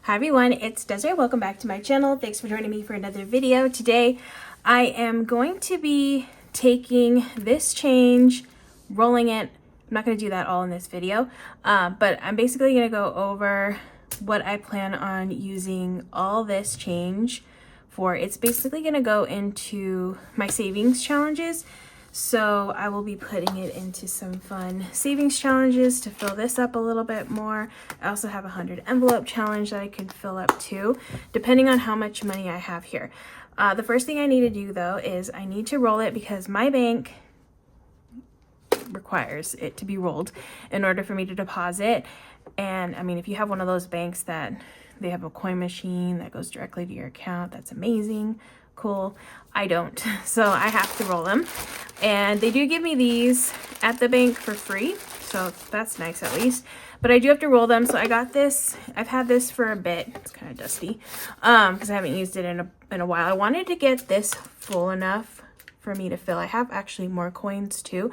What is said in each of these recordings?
Hi everyone, it's Desiree. Welcome back to my channel. Thanks for joining me for another video. Today I am going to be taking this change, rolling it. I'm not going to do that all in this video, but I'm basically going to go over what I plan on using all this change for. It's basically going to go into my savings challenges. So I will be putting it into some fun savings challenges to fill this up a little bit more. I also have a 100 envelope challenge that I can fill up too, depending on how much money I have here. The first thing I need to do though is I need to roll it because my bank requires it to be rolled in order for me to deposit. And I mean, if you have one of those banks that they have a coin machine that goes directly to your account, that's amazing. Cool. I don't, so I have to roll them, and they do give me these at the bank for free, so that's nice at least, but I do have to roll them. So I got this. I've had this for a bit. It's kind of dusty because I haven't used it in a while. I wanted to get this full enough for me to fill. I have actually more coins too,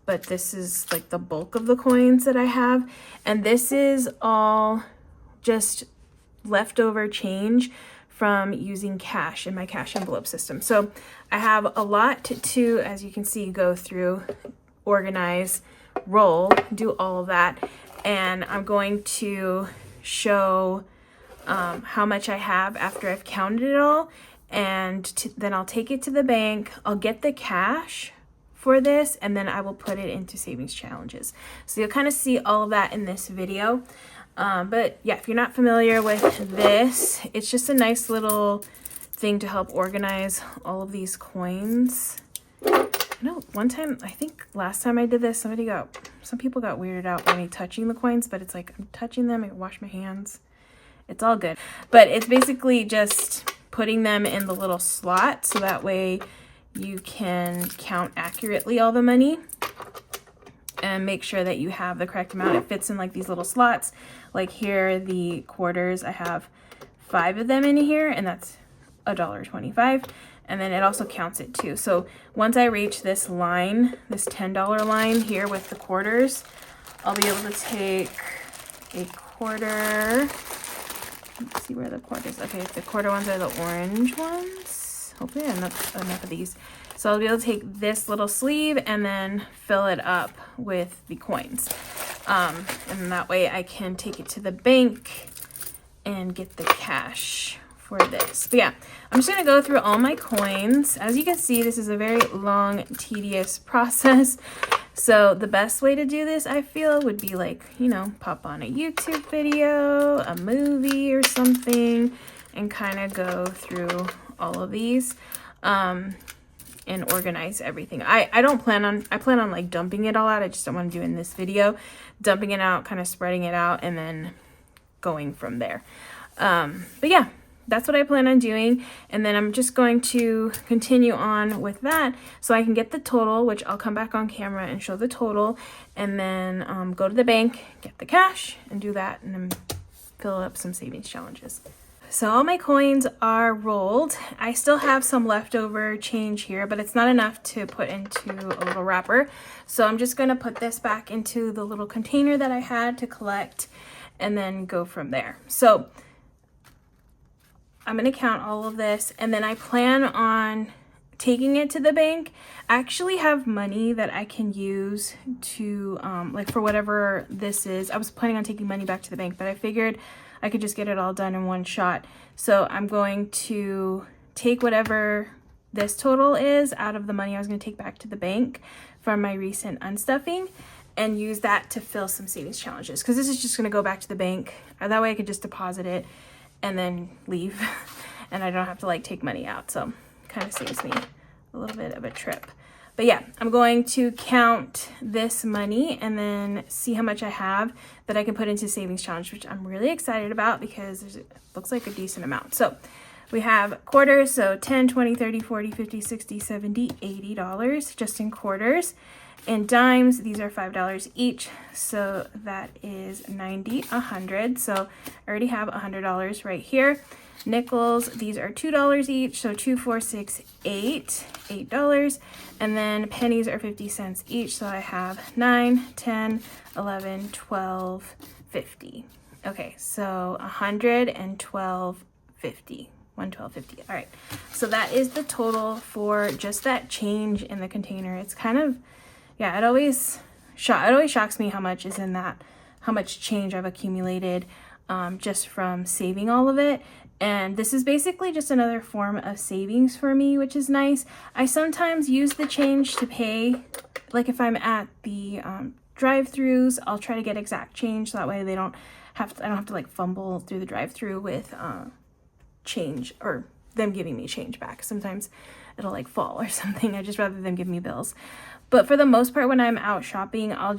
but this is like the bulk of the coins that I have, and this is all just leftover change from using cash in my cash envelope system. So I have a lot to, as you can see, go through, organize, roll, do all of that. And I'm going to show how much I have after I've counted it all. And then I'll take it to the bank. I'll get the cash for this, and then I will put it into savings challenges. So you'll kind of see all of that in this video. But yeah, if you're not familiar with this, it's just a nice little thing to help organize all of these coins. I know one time, I think last time I did this, some people got weirded out by me touching the coins, but it's like, I'm touching them, I wash my hands. It's all good. But it's basically just putting them in the little slot so that way you can count accurately all the money and make sure that you have the correct amount. It fits in like these little slots. Like here, the quarters, I have 5 of them in here, and that's $1.25. And then it also counts it too. So once I reach this line, this $10 line here with the quarters, I'll be able to take a quarter. Let's see where the quarters. Okay, the quarter ones are the orange ones. Hopefully I have enough of these. So I'll be able to take this little sleeve and then fill it up with the coins. And that way I can take it to the bank and get the cash for this. But yeah, I'm just gonna go through all my coins. As you can see, this is a very long, tedious process. So the best way to do this, I feel, would be like, you know, pop on a YouTube video, a movie or something, and kind of go through all of these. And organize everything. I plan on like dumping it all out. I just don't want to do it in this video. Dumping it out, kind of spreading it out, and then going from there. But yeah, that's what I plan on doing. And then I'm just going to continue on with that so I can get the total, which I'll come back on camera and show the total, and then go to the bank, get the cash, and do that, and then fill up some savings challenges. So all my coins are rolled. I still have some leftover change here, but it's not enough to put into a little wrapper. So I'm just going to put this back into the little container that I had to collect and then go from there. So I'm going to count all of this, and then I plan on taking it to the bank. I actually have money that I can use to like for whatever this is. I was planning on taking money back to the bank, but I figured I could just get it all done in one shot. So I'm going to take whatever this total is out of the money I was going to take back to the bank from my recent unstuffing and use that to fill some savings challenges, because this is just going to go back to the bank. That way I could just deposit it and then leave and I don't have to like take money out. So kind of saves me a little bit of a trip. But yeah, I'm going to count this money and then see how much I have that I can put into savings challenge, which I'm really excited about because it looks like a decent amount. So we have quarters, so 10, 20, 30, 40, 50, 60, 70, $80 just in quarters. And dimes, these are $5 each, so that is 90, 100. So I already have $100 right here. Nickels, these are $2 each, so 2, 4, 6, 8, $8. And then pennies are 50 cents each, so I have 9, 10, 11, 12, 50. Okay, so 112.50. 112.50. All right, so that is the total for just that change in the container. It's kind of, yeah, it always shocks me how much is in that, how much change I've accumulated just from saving all of it. And this is basically just another form of savings for me, which is nice. I sometimes use the change to pay, like if I'm at the drive-throughs, I'll try to get exact change so that way I don't have to like fumble through the drive-through with change, or them giving me change back. Sometimes it'll like fall or something. I just rather them give me bills. But for the most part, when I'm out shopping, I'll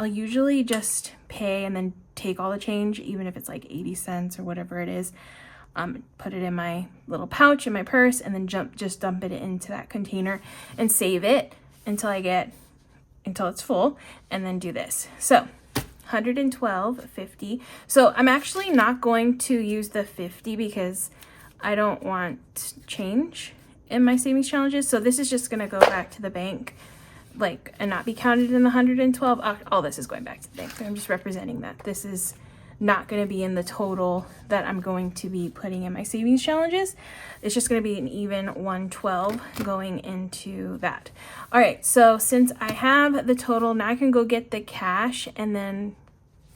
usually just pay and then take all the change, even if it's like 80 cents or whatever it is. Put it in my little pouch in my purse, and then just dump it into that container and save it until it's full, and then do this. So 112.50. So I'm actually not going to use the 50 because I don't want change in my savings challenges. So this is just gonna go back to the bank, like, and not be counted in the 112. All this is going back to the bank. I'm just representing that this is not going to be in the total that I'm going to be putting in my savings challenges. It's just going to be an even 112 going into that. All right, so since I have the total, now I can go get the cash and then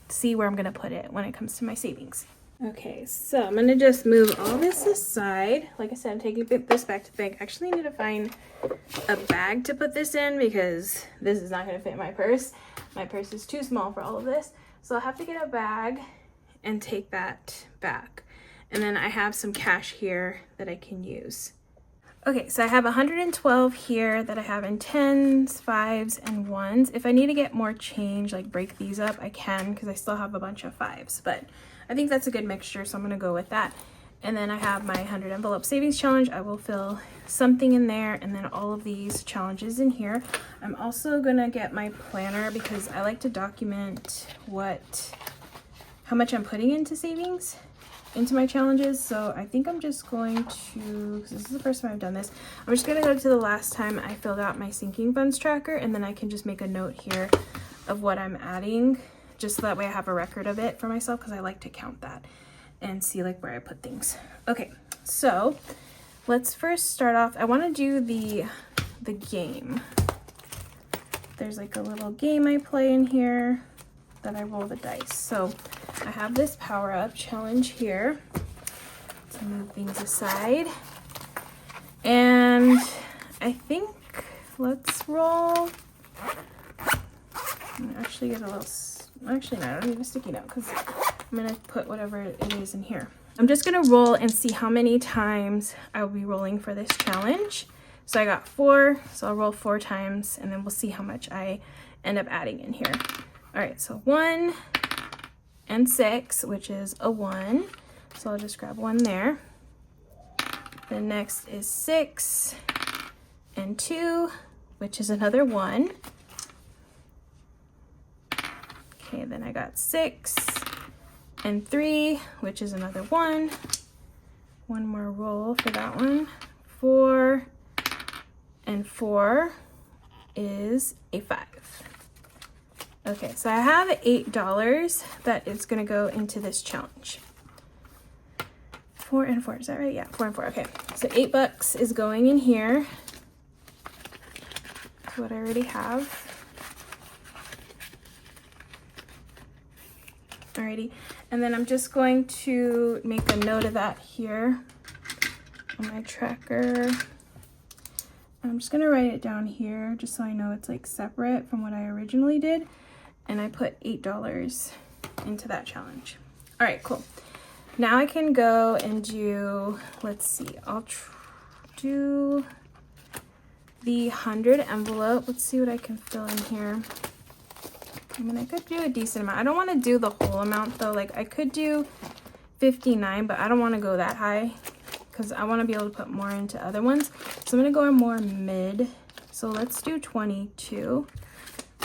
see where I'm going to put it when it comes to my savings. Okay, so I'm going to just move all this aside. Like I said, I'm taking this back to the bank. I actually need to find a bag to put this in because this is not going to fit in my purse. My purse is too small for all of this. So I'll have to get a bag and take that back. And then I have some cash here that I can use. Okay, so I have 112 here that I have in 10s, 5s, and 1s. If I need to get more change, like break these up, I can, because I still have a bunch of 5s. But I think that's a good mixture, so I'm gonna go with that. And then I have my 100 envelope savings challenge. I will fill something in there, and then all of these challenges in here. I'm also gonna get my planner because I like to document how much I'm putting into savings, into my challenges. So I think I'm just going to, because this is the first time I've done this, I'm just gonna go to the last time I filled out my sinking funds tracker, and then I can just make a note here of what I'm adding, just so that way I have a record of it for myself, because I like to count that and see like where I put things. Okay, so let's first start off. I want to do the game. There's like a little game I play in here that I roll the dice. So I have this power up challenge here to move things aside, and I think let's roll. I'm actually get a little. Actually, no, I don't need a sticky note because I'm gonna put whatever it is in here. I'm just gonna roll and see how many times I'll be rolling for this challenge. So I got 4, so I'll roll 4 times, and then we'll see how much I end up adding in here. All right, so 1 and 6, which is a 1. So I'll just grab 1 there. The next is 6 and 2, which is another 1. Okay, then I got 6 and 3, which is another 1. One more roll for that one. 4 and 4 is a 5. Okay, so I have $8 that is going to go into this challenge. 4 and 4, is that right? Yeah, 4 and 4. Okay, so $8 is going in here. That's what I already have. Alrighty, and then I'm just going to make a note of that here on my tracker. I'm just gonna write it down here just so I know it's like separate from what I originally did. And I put $8 into that challenge. All right, cool. Now I can go and do, let's see, I'll do the 100 envelope. Let's see what I can fill in here. I mean, I could do a decent amount. I don't want to do the whole amount though. Like I could do 59, but I don't want to go that high because I want to be able to put more into other ones. So I'm going to go more mid. So let's do 22.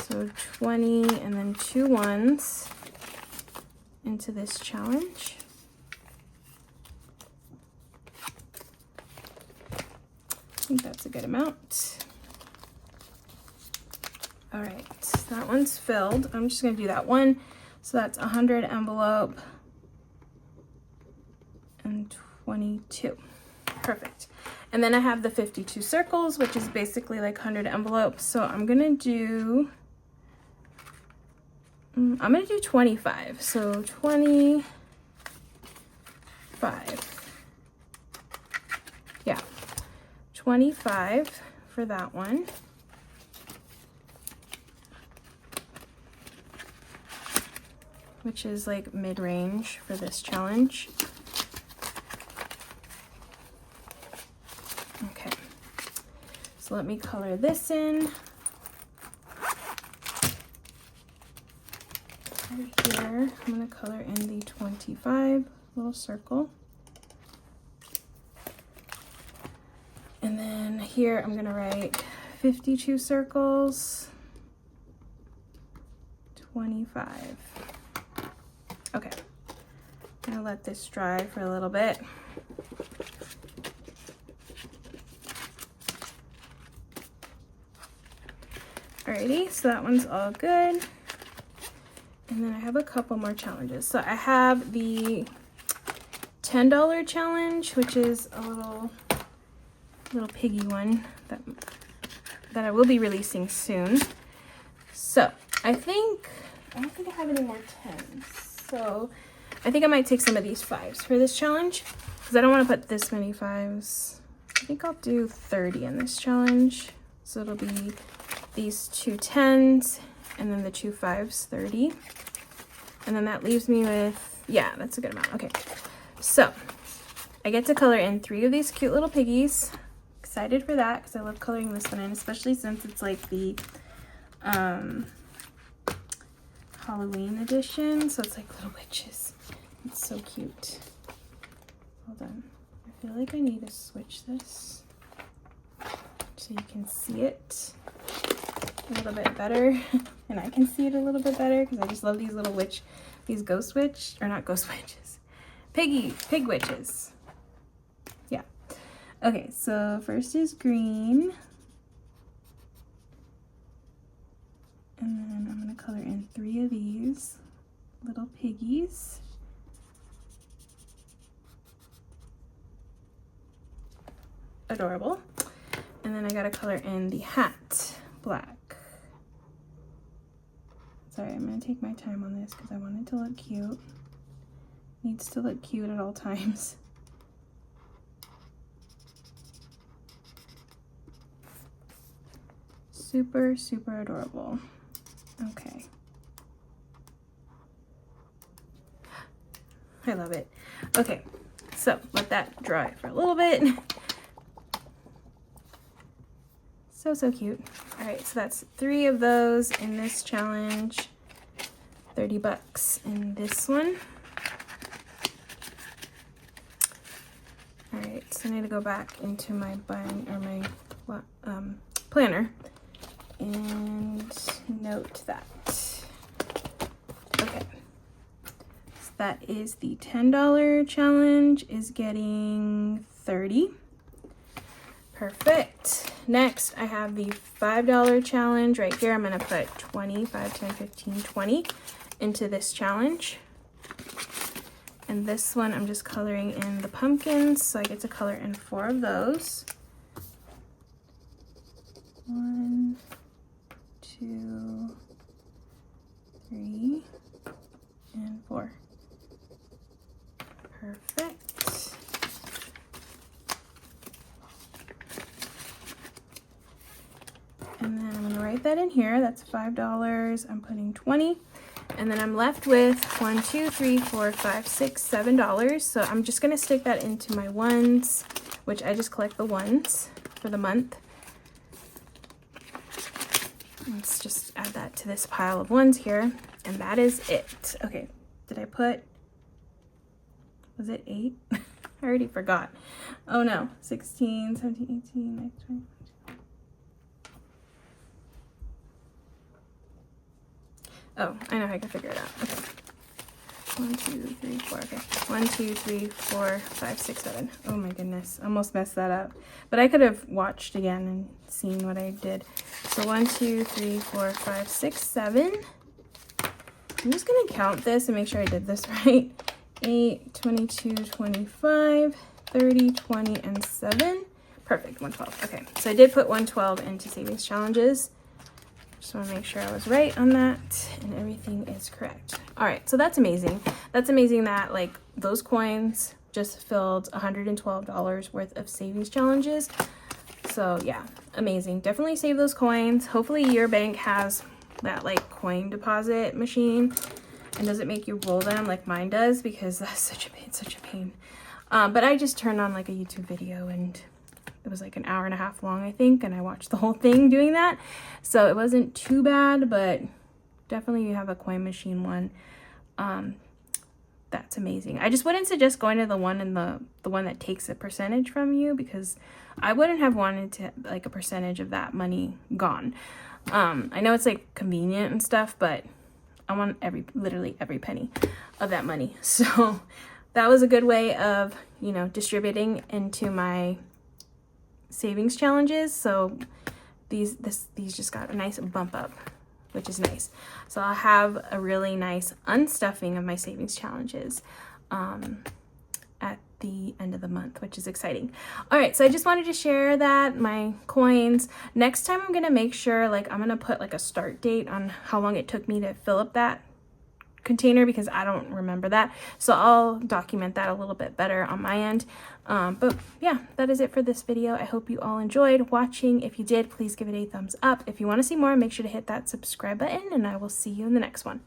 So 20 and then 2 1s into this challenge. I think that's a good amount. All right, that one's filled. I'm just gonna do that one. So that's 100 envelope and 22. Perfect. And then I have the 52 circles, which is basically like 100 envelopes. So I'm gonna do 25. So 25. Yeah, 25 for that one. Which is like mid-range for this challenge. Okay, so let me color this in. Right here, I'm gonna color in the 25 little circle. And then here I'm gonna write 52 circles, 25. Okay, I'm gonna let this dry for a little bit. Alrighty, so that one's all good. And then I have a couple more challenges. So I have the $10 challenge, which is a little piggy one that I will be releasing soon. So I don't think I have any more 10s. So I think I might take some of these 5s for this challenge because I don't want to put this many 5s. I think I'll do 30 in this challenge. So it'll be these 2 10s and then the 2 5s, 30. And then that leaves me with, yeah, that's a good amount. Okay, so I get to color in 3 of these cute little piggies. Excited for that because I love coloring this one in, especially since it's like the Halloween edition, so it's like little witches. It's so cute. Hold on, I feel like I need to switch this so you can see it a little bit better and I can see it a little bit better because I just love these little these ghost witch, or not ghost witches, pig witches. Yeah. Okay, so first is green. And then I'm gonna color in 3 of these little piggies. Adorable. And then I gotta color in the hat, black. Sorry, I'm gonna take my time on this because I want it to look cute. Needs to look cute at all times. Super, super adorable. Okay. I love it. Okay, so let that dry for a little bit. So cute. All right, so that's 3 of those in this challenge. $30 in this one. All right, so I need to go back into my planner and note that. Okay, so that is the $10 challenge is getting 30. Perfect. Next, I have the $5 challenge right here. I'm gonna put 20, 5, 10, 15, 20 into this challenge. And this one, I'm just coloring in the pumpkins, so I get to color in 4 of those. 1, 2, 3, and 4. Perfect. And then I'm gonna write that in here. That's $5. I'm putting 20. And then I'm left with $1, $2, $3, $4, $5, $6, $7. So I'm just gonna stick that into my ones, which I just collect the ones for the month. Let's just add that to this pile of ones here. And that is it. Okay, did I put, was it 8? I already forgot. Oh no, 16, 17, 18, 19, 20. Oh, I know how I can figure it out. Okay. 1, 2, 3, 4. Okay. 1, 2, 3, 4, 5, 6, 7. Oh my goodness. Almost messed that up. But I could have watched again and seen what I did. So 1, 2, 3, 4, 5, 6, 7. I'm just going to count this and make sure I did this right. 8, 22, 25, 30, 20, and 7. Perfect, 112. Okay, so I did put 112 into savings challenges. Just want to make sure I was right on that and everything is correct. All right, so that's amazing. That's amazing that like those coins just filled $112 worth of savings challenges. So yeah, amazing. Definitely save those coins. Hopefully your bank has that like coin deposit machine and doesn't make you roll them like mine does, because that's such a pain. But I just turned on like a YouTube video and it was like an hour and a half long, I think, and I watched the whole thing doing that. So it wasn't too bad, but definitely you have a coin machine one. That's amazing. I just wouldn't suggest going to the one in the one that takes a percentage from you, because I wouldn't have wanted to like a percentage of that money gone. I know it's like convenient and stuff, but I want literally every penny of that money. So that was a good way of, you know, distributing into my savings challenges. So these just got a nice bump up, which is nice. So I'll have a really nice unstuffing of my savings challenges at the end of the month, which is exciting. All right, so I just wanted to share that, my coins. Next time I'm gonna make sure, like, I'm gonna put like a start date on how long it took me to fill up that container, because I don't remember that. So I'll document that a little bit better on my end. But yeah, that is it for this video. I hope you all enjoyed watching. If you did, please give it a thumbs up. If you want to see more, make sure to hit that subscribe button, and I will see you in the next one.